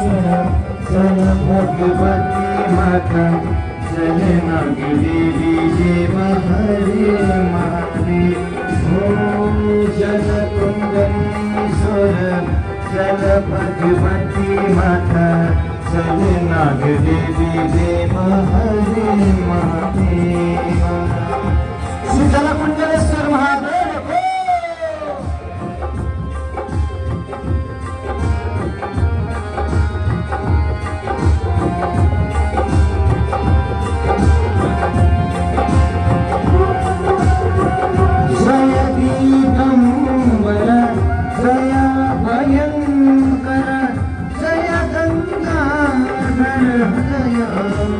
सल भगवती माता सल नाग देवी देव हरे महादेव ओम जल कुंडलीश्वर सल भगवती माता सल नाग देवी देव हरे महादेव श्री जल कुंडलेश्वर महादेव को भयंकर जय गंगाधर जय